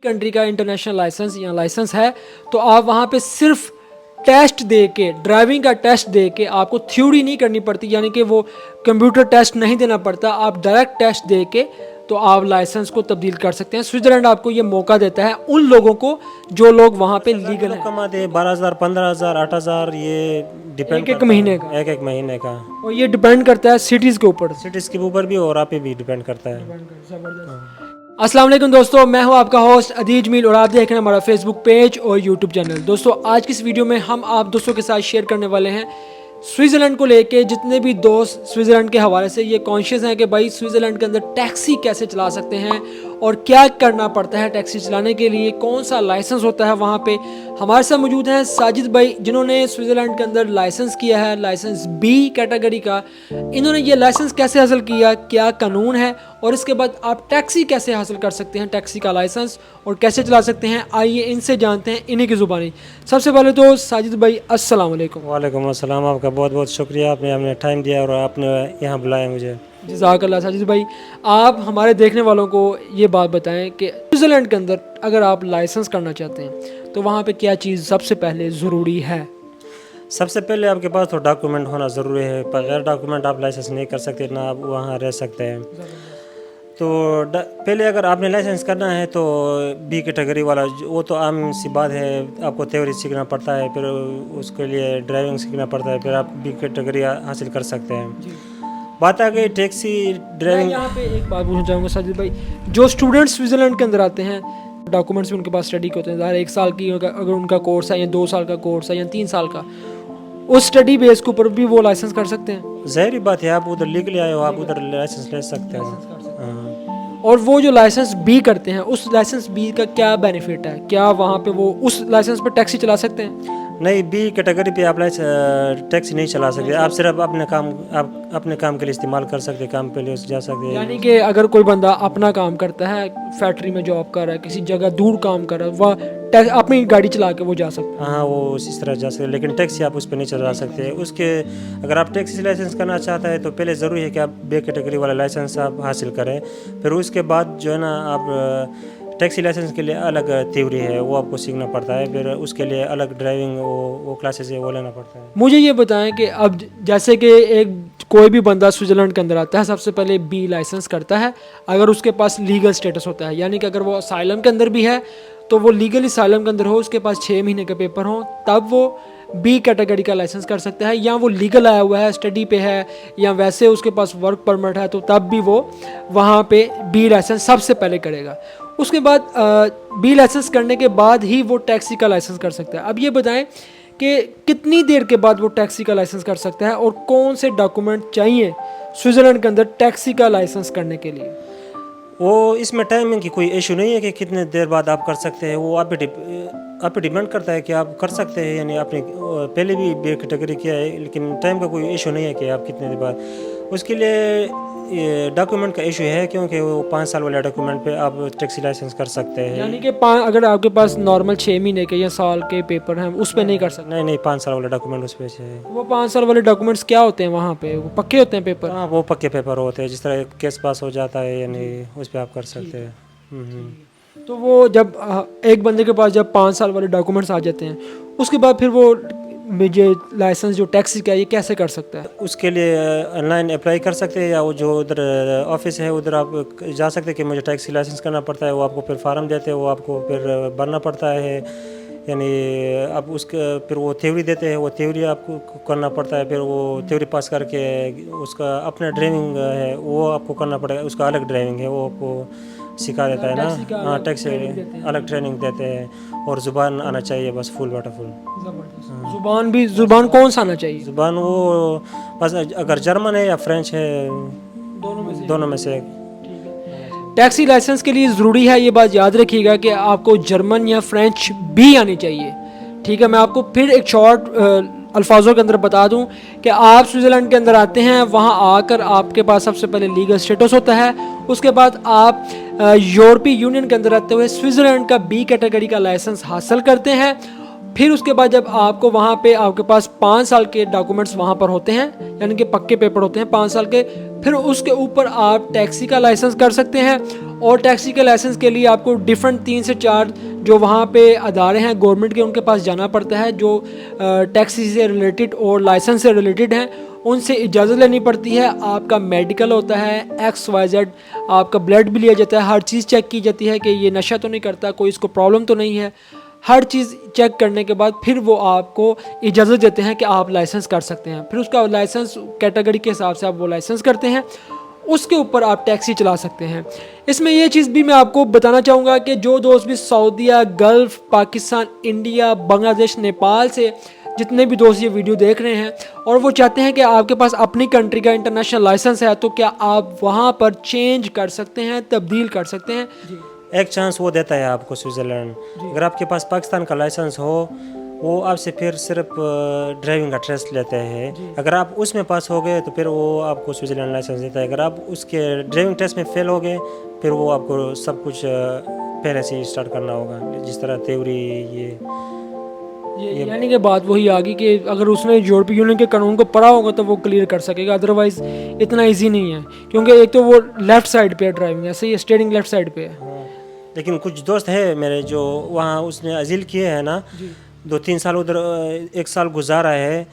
Country का international licence या licence है तो आप वहाँ पे सिर्फ टेस्ट दे के, ड्राइविंग का टेस्ट दे के, आपको थ्योरी नहीं करनी पड़ती, यानी कि वो कंप्यूटर टेस्ट नहीं देना पड़ता, आप डायरेक्ट टेस्ट दे के तो आप लाइसेंस को तब्दील कर सकते हैं। स्विट्ज़रलैंड आपको ये मौका देता है उन लोगों को जो लोग वहाँ पे लीगल हैं। कमाते 12,000, 15,000, 8,000, ये डिपेंड एक महीने का, एक महीने का, और ये डिपेंड करता है सिटीज़ के ऊपर, सिटीज़ के ऊपर भी और आप पे भी डिपेंड करता है। अस्सलाम वालेकुम दोस्तों, मैं हूं आपका होस्ट अदीज मील और आप देख रहे हैं हमारा फेसबुक पेज और यूट्यूब चैनल। दोस्तों आज की इस वीडियो में हम आप दोस्तों के साथ शेयर करने वाले हैं स्विट्ज़रलैंड को लेके। जितने भी दोस्त स्विट्ज़रलैंड के हवाले से ये कॉन्शियस हैं कि भाई स्विट्ज़रलैंड के अंदर टैक्सी कैसे चला सकते हैं और क्या करना पड़ता है टैक्सी चलाने के लिए, कौन सा लाइसेंस होता है वहाँ पे। हमारे साथ मौजूद हैं साजिद भाई, जिन्होंने स्विट्ज़रलैंड के अंदर लाइसेंस किया है, लाइसेंस बी कैटेगरी का। इन्होंने ये लाइसेंस कैसे हासिल किया, क्या कानून है, और इसके बाद आप टैक्सी कैसे हासिल कर सकते हैं, टैक्सी का लाइसेंस, और कैसे चला सकते हैं। आइए इनसे जानते हैं इन्हीं की ज़ुबानी। सबसे पहले तो साजिद भाई अस्सलाम वालेकुम। वालेकुम अस्सलाम, आपका बहुत बहुत शुक्रिया, आपने हमें टाइम दिया और आपने यहाँ बुलाया मुझे। जज़ाकल्लाह। साजिद भाई आप हमारे देखने वालों को ये बात बताएं कि स्विट्ज़रलैंड के अंदर अगर आप लाइसेंस करना चाहते हैं तो वहाँ पे क्या चीज़ सबसे पहले ज़रूरी है? सबसे पहले आपके पास तो डॉक्यूमेंट होना ज़रूरी है। बगैर डॉक्यूमेंट आप लाइसेंस नहीं कर सकते, ना आप वहाँ रह सकते हैं। तो पहले अगर आपने लाइसेंस करना है तो बी कैटेगरी वाला, वो तो आम सी बात है, आपको थ्योरी सीखना पड़ता है, फिर उसके लिए ड्राइविंग सीखना पड़ता है, फिर आप बी कैटेगरी हासिल कर सकते हैं। बात आ गई टैक्सी ड्राइविंग। यहाँ पे एक बात पूछना चाहूँगा साजिद भाई, जो स्टूडेंट्स स्विट्ज़रलैंड के अंदर आते हैं, डॉक्यूमेंट्स भी उनके पास स्टडी के होते हैं, एक साल की अगर उनका कोर्स है या 2 साल का कोर्स है या 3 साल का, उस स्टडी बेस के ऊपर भी वो लाइसेंस कर सकते हैं? ज़ाहिर बात है, आप उधर लीगली आए हो, आप उधर लाइसेंस ले सकते हैं। और वो जो लाइसेंस बी करते हैं, उस लाइसेंस बी का क्या बेनिफिट है? क्या वहाँ पे वो उस लाइसेंस पर टैक्सी चला सकते हैं? नहीं, बी कैटेगरी पे आप टैक्सी नहीं चला सकते, आप सिर्फ अपने काम के लिए इस्तेमाल कर सकते, काम के लिए जा सकते हैं। यानी कि अगर कोई बंदा अपना काम करता है, फैक्ट्री में जॉब कर रहा है, किसी जगह दूर काम कर रहा है, वह अपनी गाड़ी चला के वो जा सकता है। हाँ, वो इस तरह जा सकते, लेकिन टैक्सी आप उस पर नहीं चला सकते। उसके अगर आप टैक्सी लाइसेंस करना चाहते हैं तो पहले ज़रूरी है कि आप बी कैटेगरी वाला लाइसेंस आप हासिल करें। फिर उसके बाद जो है ना, आप टैक्सी लाइसेंस के लिए अलग थ्योरी है, वो आपको सीखना पड़ता है। फिर उसके लिए अलग ड्राइविंग वो क्लासेस है, वो लेना पड़ता है। मुझे ये बताएं कि अब जैसे कि एक कोई भी बंदा स्विट्ज़रलैंड के अंदर आता है, सबसे पहले बी लाइसेंस करता है। अगर उसके पास लीगल स्टेटस होता है, यानी कि अगर वो असाइलम के अंदर भी है तो वो लीगल असाइलम के अंदर हो, उसके पास 6 महीने के पेपर हो, तब वो बी कैटेगरी का लाइसेंस कर सकता है। या वो लीगल आया हुआ है, स्टडी पे है, या वैसे उसके पास वर्क परमिट है, तो तब भी वो वहाँ पे बी लाइसेंस सबसे पहले करेगा। उसके बाद बी लाइसेंस करने के बाद ही वो टैक्सी का लाइसेंस कर सकता है। अब ये बताएं कि कितनी देर के बाद वो टैक्सी का लाइसेंस कर सकता है और कौन से डॉक्यूमेंट चाहिए स्विट्ज़रलैंड के अंदर टैक्सी का लाइसेंस करने के लिए? वो इसमें टाइमिंग की कोई इशू नहीं है कि कितने देर बाद आप कर सकते हैं। वो आप पे डिपेंड करता है कि आप कर सकते हैं, यानी आपने पहले भी बी कैटेगरी किया है, लेकिन टाइम का कोई इशू नहीं है कि आप कितने देर बाद। उसके लिए डॉक्यूमेंट का इशू है, क्योंकि वो 5 साल वाले डॉक्यूमेंट पे आप टैक्सी लाइसेंस कर सकते हैं। यानी कि अगर आपके पास नॉर्मल 6 महीने के या साल के पेपर हैं, उस पे नहीं कर सकते? नहीं, 5 साल वाले डॉक्यूमेंट उस पे है। वो 5 साल वाले डॉक्यूमेंट्स क्या होते हैं वहाँ पे? वो पक्के होते हैं पेपर? हाँ, वो पक्के पेपर होते हैं, जिस तरह केस पास हो जाता है, यानी उस पर आप कर सकते हैं। तो वो जब एक बंदे के पास जब 5 साल वाले डॉक्यूमेंट्स आ जाते हैं, उसके बाद फिर वो मुझे लाइसेंस जो टैक्सी का, ये कैसे कर सकता है? उसके लिए ऑनलाइन अप्लाई कर सकते हैं, या वो जो उधर ऑफिस है उधर आप जा सकते हैं कि मुझे टैक्सी लाइसेंस करना पड़ता है। वो आपको फिर फार्म देते हैं, वो आपको फिर भरना पड़ता है, यानी आप उसके फिर वो थ्योरी देते हैं, वो थ्योरी आपको करना पड़ता है। फिर वो थ्योरी पास करके उसका अपना ड्राइविंग है वो आपको करना पड़ेगा, उसका अलग ड्राइविंग है, वो आपको सिखा देता है ना। हाँ, टैक्सी अलग ट्रेनिंग देते हैं। और ज़ुबान आना चाहिए बस, फुल फुल। ज़ुबान कौन सा आना चाहिए? ज़ुबान वो बस अगर जर्मन है या फ्रेंच है, दोनों में से। टैक्सी लाइसेंस के लिए ज़रूरी है, ये बात याद रखिएगा कि आपको जर्मन या फ्रेंच भी आनी चाहिए। ठीक है, मैं आपको फिर एक शॉर्ट अल्फाजों के अंदर बता दूं कि आप स्विट्ज़रलैंड के अंदर आते हैं, वहाँ आकर आपके पास सबसे पहले लीगल स्टेटस होता है। उसके बाद आप यूरोपीय यूनियन के अंदर रहते हुए स्विट्ज़रलैंड का बी कैटेगरी का लाइसेंस हासिल करते हैं, پھر اس کے بعد جب آپ کو وہاں پہ آپ کے پاس 5 سال کے ڈاکومنٹس وہاں پر ہوتے ہیں، یعنی کہ پکے پیپر ہوتے ہیں 5 سال کے، پھر اس کے اوپر آپ ٹیکسی کا لائسنس کر سکتے ہیں. اور ٹیکسی کے لائسنس کے لیے آپ کو ڈیفرنٹ 3 سے 4 جو وہاں پہ ادارے ہیں گورنمنٹ کے، ان کے پاس جانا پڑتا ہے جو ٹیکسی سے ریلیٹڈ اور لائسنس سے ریلیٹڈ ہیں. ان سے اجازت لینی پڑتی ہے. آپ کا میڈیکل ہوتا ہے XYZ، آپ کا بلڈ بھی لیا جاتا ہے، ہر چیز چیک کی جاتی ہے کہ یہ نشہ تو نہیں کرتا، کوئی اس کو پرابلم تو نہیں ہے. ہر چیز چیک کرنے کے بعد پھر وہ آپ کو اجازت دیتے ہیں کہ آپ لائسنس کر سکتے ہیں. پھر اس کا لائسنس کیٹیگری کے حساب سے آپ وہ لائسنس کرتے ہیں، اس کے اوپر آپ ٹیکسی چلا سکتے ہیں. اس میں یہ چیز بھی میں آپ کو بتانا چاہوں گا کہ جو دوست بھی سعودیہ، گلف، پاکستان، انڈیا، بنگلہ دیش، نیپال سے جتنے بھی دوست یہ ویڈیو دیکھ رہے ہیں اور وہ چاہتے ہیں کہ آپ کے پاس اپنی کنٹری کا انٹرنیشنل لائسنس ہے، تو کیا آپ وہاں پر چینج کر سکتے ہیں، تبدیل کر سکتے ہیں؟ ایک چانس وہ دیتا ہے آپ کو سوئٹزرلینڈ. اگر آپ کے پاس پاکستان کا لائسنس ہو، وہ آپ سے پھر صرف ڈرائیونگ کا ٹیسٹ لیتے ہیں. اگر آپ اس میں پاس ہو گئے تو پھر وہ آپ کو سوئٹزرلینڈ لائسنس دیتا ہے. اگر آپ اس کے ڈرائیونگ ٹیسٹ میں فیل ہو گئے، پھر وہ آپ کو سب کچھ پہلے سے اسٹارٹ کرنا ہوگا، جس طرح تھیوری یعنی کہ بات وہی آ گئی کہ اگر اس نے یورپی یونین کے قانون کو پڑھا ہوگا تو وہ کلیئر کر سکے گا، ادروائز اتنا ایزی نہیں ہے، کیونکہ ایک تو وہ لیفٹ سائڈ پہ ہے ڈرائیونگ، ایسے ہی اسٹیئرنگ لیفٹ سائڈ پہ ہے. لیکن کچھ دوست ہے میرے جو وہاں اس نے ازیل کیے ہیں نا، 2-3 سال ادھر 1 سال گزارا ہے،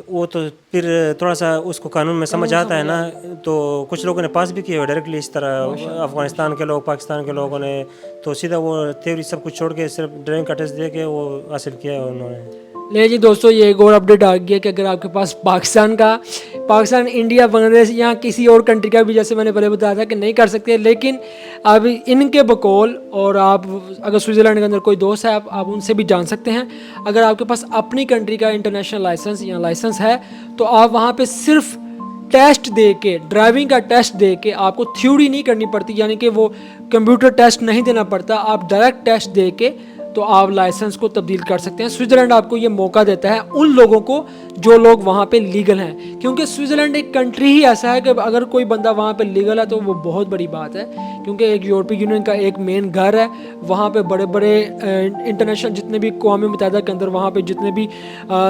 وہ تو پھر تھوڑا سا اس کو قانون میں سمجھ آتا ہے نا، تو کچھ لوگوں نے پاس بھی کیے ہوئے ڈائریکٹلی، اس طرح افغانستان کے لوگ، پاکستان کے لوگوں نے تو سیدھا وہ تھیوری سب کچھ چھوڑ کے صرف ڈرائیونگ کا ٹیسٹ دے کے وہ حاصل کیا ہے انہوں نے. لے جی دوستو، یہ ایک اور اپڈیٹ آ گیا کہ اگر آپ کے پاس پاکستان، انڈیا، بنگلہ دیش یا کسی اور کنٹری کا بھی، جیسے میں نے پہلے بتایا تھا کہ نہیں کر سکتے، لیکن اب ان کے بقول، اور آپ اگر سوئٹزرلینڈ کے اندر کوئی دوست ہے آپ ان سے بھی جان سکتے ہیں، اگر آپ کے پاس اپنی کنٹری کا انٹرنیشنل لائسنس یا لائسنس ہے تو آپ وہاں پہ صرف ٹیسٹ دے کے، ڈرائیونگ کا ٹیسٹ دے کے، آپ کو تھیوری نہیں کرنی پڑتی، یعنی کہ وہ کمپیوٹر ٹیسٹ نہیں دینا پڑتا، آپ ڈائریکٹ ٹیسٹ دے کے تو آپ لائسنس کو تبدیل کر سکتے ہیں. سوئٹزرلینڈ آپ کو یہ موقع دیتا ہے ان لوگوں کو جو لوگ وہاں پہ لیگل ہیں، کیونکہ سوئٹزرلینڈ ایک کنٹری ہی ایسا ہے کہ اگر کوئی بندہ وہاں پہ لیگل ہے تو وہ بہت بڑی بات ہے، کیونکہ ایک یورپی یونین کا ایک مین گھر ہے. وہاں پہ بڑے بڑے انٹرنیشنل جتنے بھی اقوام متحدہ کے اندر وہاں پہ جتنے بھی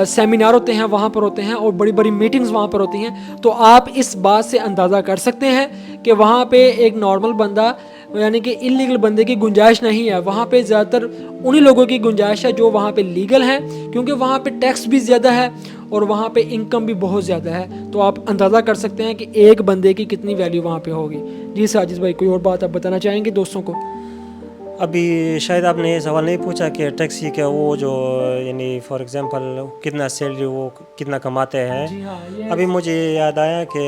سیمینار ہوتے ہیں وہاں پر ہوتے ہیں، اور بڑی بڑی میٹنگز وہاں پر ہوتی ہیں. تو آپ اس بات سے اندازہ کر سکتے ہیں کہ وہاں پہ ایک نارمل بندہ، یعنی کہ انلیگل بندے کی گنجائش نہیں ہے. وہاں پہ زیادہ تر انہی لوگوں کی گنجائش ہے جو وہاں پہ لیگل ہیں، کیونکہ وہاں پہ ٹیکس بھی زیادہ ہے اور وہاں پہ انکم بھی بہت زیادہ ہے. تو آپ اندازہ کر سکتے ہیں کہ ایک بندے کی کتنی ویلیو وہاں پہ ہوگی. جی ساجد بھائی، کوئی اور بات آپ بتانا چاہیں گے دوستوں کو؟ ابھی شاید آپ نے یہ سوال نہیں پوچھا کہ ٹیکسی کا وہ جو، یعنی فار ایگزامپل کتنا سیلری وہ کتنا کماتے ہیں. ابھی مجھے یاد آیا کہ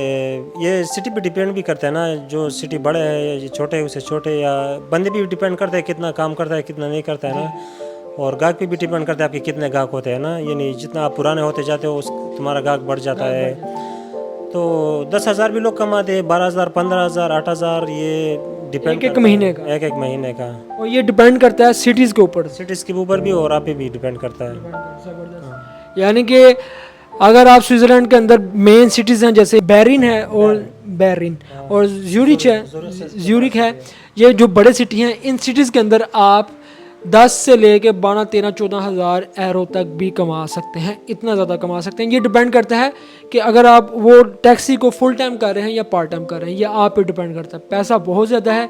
یہ سٹی پہ ڈیپینڈ بھی کرتا ہے نا، جو سٹی بڑے ہے یا چھوٹے اسے چھوٹے، یا بندے بھی ڈیپینڈ کرتے ہیں کتنا کام کرتا ہے کتنا نہیں کرتا ہے نا، اور گاہک پہ بھی ڈیپینڈ کرتا ہے آپ کے کتنے گاہک ہوتے ہیں نا. یعنی جتنا آپ پرانے ہوتے جاتے ہو تمہارا گاہک بڑھ جاتا ہے. تو 10,000 بھی لوگ کماتے ہیں، 12,000، 15,000، 8,000، یہ ڈیپینڈ ایک مہینے کا، ایک مہینے کا. اور یہ ڈیپینڈ کرتا ہے سٹیز کے اوپر، سٹیز کے اوپر بھی اور آپ پہ بھی ڈیپینڈ کرتا ہے. یعنی کہ اگر آپ سوئٹزرلینڈ کے اندر مین سٹیز ہیں جیسے بیرن ہے اور زیورک ہے، یہ جو بڑے سٹی ہیں، ان سٹیز کے اندر آپ 10 سے لے کے 12، 13، 14,000 ایرو تک بھی کما سکتے ہیں، اتنا زیادہ کما سکتے ہیں. یہ ڈیپینڈ کرتا ہے کہ اگر آپ وہ ٹیکسی کو فل ٹائم کر رہے ہیں یا پارٹ ٹائم کر رہے ہیں، یہ آپ پہ ڈیپینڈ کرتا ہے. پیسہ بہت زیادہ ہے،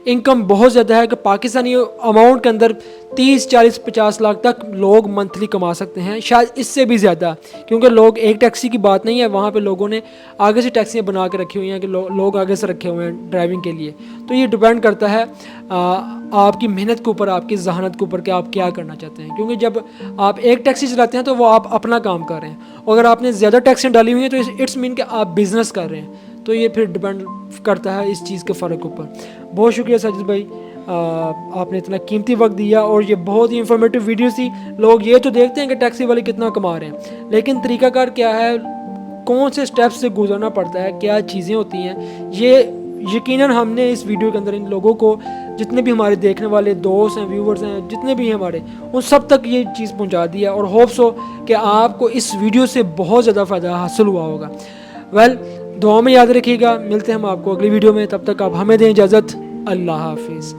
انکم بہت زیادہ ہے، کہ پاکستانی اماؤنٹ کے اندر 30، 40، 50 لاکھ تک لوگ منتھلی کما سکتے ہیں، شاید اس سے بھی زیادہ، کیونکہ لوگ ایک ٹیکسی کی بات نہیں ہے، وہاں پہ لوگوں نے آگے سے ٹیکسیاں بنا کے رکھی ہوئی ہیں کہ لوگ آگے سے رکھے ہوئے ہیں ڈرائیونگ کے لیے. تو یہ ڈیپینڈ کرتا ہے آپ کی محنت کے اوپر، آپ کی ذہانت کے اوپر کہ آپ کیا کرنا چاہتے ہیں. کیونکہ جب آپ ایک ٹیکسی چلاتے ہیں تو وہ آپ اپنا کام کر رہے ہیں، اور اگر آپ نے زیادہ ٹیکسیاں ڈالی ہوئی ہیں تو اٹس مین کہ آپ بزنس کر رہے ہیں. تو یہ پھر ڈیپینڈ کرتا ہے اس چیز کے فرق اوپر. بہت شکریہ ساجد بھائی، آپ نے اتنا قیمتی وقت دیا، اور یہ بہت ہی انفارمیٹیو ویڈیو تھی. لوگ یہ تو دیکھتے ہیں کہ ٹیکسی والے کتنا کما رہے ہیں، لیکن طریقہ کار کیا ہے، کون سے سٹیپس سے گزرنا پڑتا ہے، کیا چیزیں ہوتی ہیں، یہ یقیناً ہم نے اس ویڈیو کے اندر ان لوگوں کو، جتنے بھی ہمارے دیکھنے والے دوست ہیں، ویورز ہیں، جتنے بھی ہیں ہمارے، ان سب تک یہ چیز پہنچا دیا. اور ہوپس ہو کہ آپ کو اس ویڈیو سے بہت زیادہ فائدہ حاصل ہوا ہوگا. دعا میں یاد رکھیے گا. ملتے ہیں ہم آپ کو اگلی ویڈیو میں، تب تک آپ ہمیں دیں اجازت. اللہ حافظ.